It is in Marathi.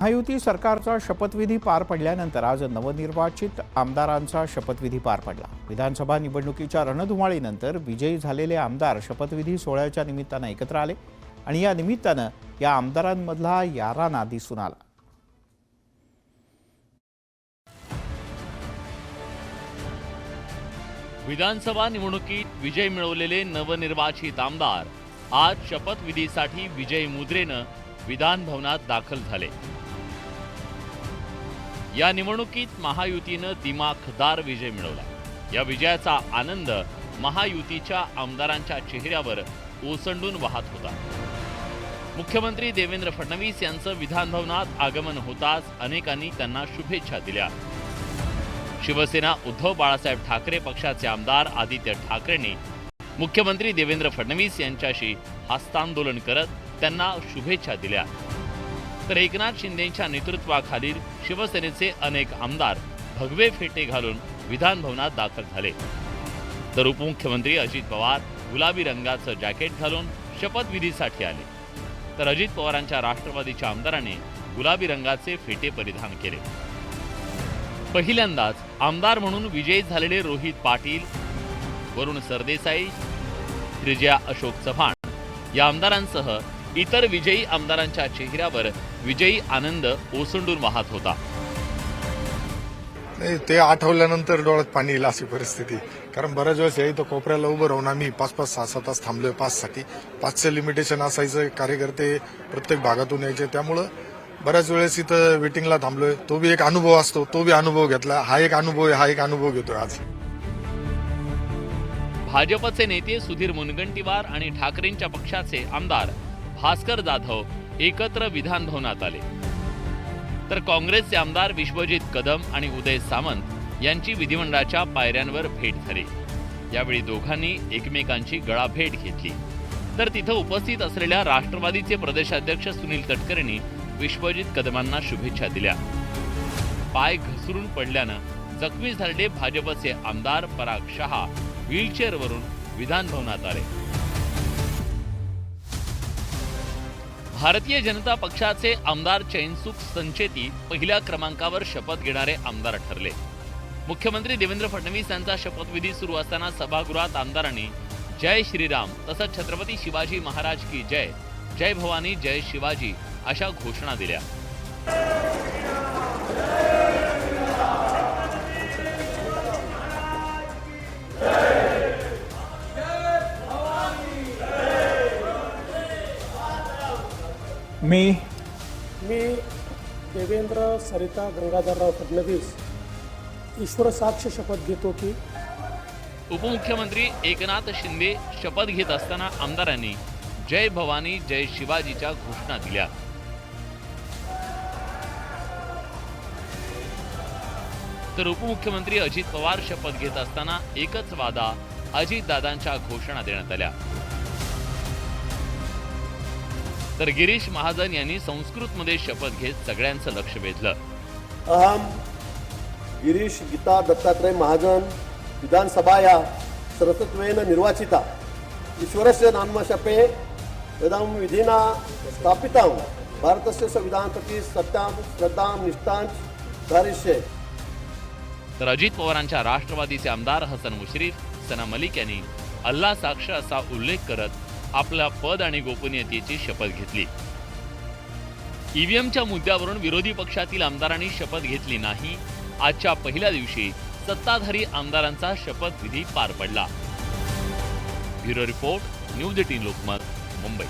महायुती सरकारचा शपथविधी पार पडल्यानंतर आज नवनिर्वाचित आमदारांचा शपथविधी पार पडला। विधानसभा निवडणुकीच्या रणधुमाळीनंतर विजयी झालेले आमदार शपथविधी सोहळ्याच्या निमित्तानं एकत्र आले आणि या निमित्तानं या आमदारांमधला याराना दिसून आला। विधानसभा निवडणुकीत विजय मिळवलेले नवनिर्वाचित आमदार आज शपथविधीसाठी विजय मुद्रेनं विधान भवनात दाखल झाले। या निवडणुकीत महायुतीनं दिमाखदार विजय मिळवला। या विजयाचा आनंद महायुतीच्या आमदारांच्या चेहऱ्यावर ओसंडून वाहत होता। मुख्यमंत्री देवेंद्र फडणवीस यांचं विधान भवनात आगमन होताच अनेकांनी त्यांना शुभेच्छा दिल्या। शिवसेना उद्धव बाळासाहेब ठाकरे पक्षाचे आमदार आदित्य ठाकरेंनी मुख्यमंत्री देवेंद्र फडणवीस यांच्याशी हस्तांदोलन करत त्यांना शुभेच्छा दिल्या। तर एकनाथ शिंदेंच्या नेतृत्वाखालील शिवसेनेचे अनेक आमदार भगवे फेटे घालून विधान भवनात दाखल झाले। तर उपमुख्यमंत्री अजित पवार गुलाबी रंगाचं जॅकेट घालून शपथविधीसाठी आले। तर अजित पवारांच्या राष्ट्रवादीच्या आमदारांनी गुलाबी रंगाचे फेटे परिधान केले। पहिल्यांदाच आमदार म्हणून विजयी झालेले रोहित पाटील, वरुण सरदेसाई, त्रिज्या अशोक चव्हाण या आमदारांसह इतर विजयी आमदारांच्या चेहऱ्यावर विजयी आनंद ओसंडून वाहत होता। नाही, ते आठवल्यानंतर डोळ्यात पाणी येईल अशी परिस्थिती। कारण बऱ्याच वेळेस इथं कोपऱ्याला उभं राहून आम्ही 5-5, 6-6 तास थांबलोय पाससाठी। 5चं लिमिटेशन असायचं, कार्यकर्ते प्रत्येक भागातून यायचे, त्यामुळं बऱ्याच वेळेस इथं वेटिंगला थांबलोय। तो बी एक अनुभव असतो, तो बी अनुभव घेतला। हा एक अनुभव घेतोय आज। भाजपचे नेते सुधीर मुनगंटीवार आणि ठाकरेंच्या पक्षाचे आमदार भास्कर जाधव एकत्र विधान भवनात आले। तर काँग्रेसचे आमदार विश्वजित कदम आणि उदय सामंत यांची विधिमंडळाच्या पायऱ्यांवर भेट झाली। यावेळी दोघांनी एकमेकांची गळाभेट घेतली। तर तिथं उपस्थित असलेल्या राष्ट्रवादीचे प्रदेशाध्यक्ष सुनील तटकरेंनी विश्वजित कदमांना शुभेच्छा दिल्या। पाय घसरून पडल्यानं जखमी झालेले भाजपचे आमदार पराग शहा व्हीलचेअरवरून विधान भवनात आले। भारतीय जनता पक्षाचे आमदार चैनसुख संचेती पहिल्या क्रमांकावर शपथ घेणारे आमदार ठरले। मुख्यमंत्री देवेंद्र फडणवीस यांचा शपथविधी सुरू असताना सभागृहात आमदारांनी जय श्रीराम तसंच छत्रपती शिवाजी महाराज की जय, जय भवानी जय शिवाजी अशा घोषणा दिल्या। मी देवेंद्र सरिता गंगाधरराव फडणवीस ईश्वर साक्ष शपथ घेतो की उपमुख्यमंत्री एकनाथ शिंदे शपथ घेत असताना आमदारांनी जय भवानी जय शिवाजीच्या घोषणा दिल्या। तर उपमुख्यमंत्री अजित पवार शपथ घेत असताना एकच वादा अजितदादांच्या घोषणा देण्यात आल्या। तर गिरीश महाजन यांनी संस्कृतमध्ये शपथ घेत सगळ्यांचं लक्ष वेधलं। अहम गिरीश गीता दत्तात्रय महाजन विधानसभाया सरस्वत्वेन निर्वाचिता ईश्वरस्य नामशपे इदं विधिना स्थापितं भारतस्य संविधान प्रति सत्यां श्रद्धां निष्ठां धारयिष्ये। तर अजित पवारांच्या राष्ट्रवादीचे आमदार हसन मुश्रीफ, सना मलिक यांनी अल्लाह साक्ष असा उल्लेख करत आपल्या पद आणि गोपनीयतेची शपथ घेतली। ईव्हीएमच्या मुद्द्यावरून विरोधी पक्षातील आमदारांनी शपथ घेतली नाही। आजच्या पहिल्या दिवशी सत्ताधारी आमदारांचा शपथविधी पार पडला। Bureau report, news 18 Lokmat, Mumbai.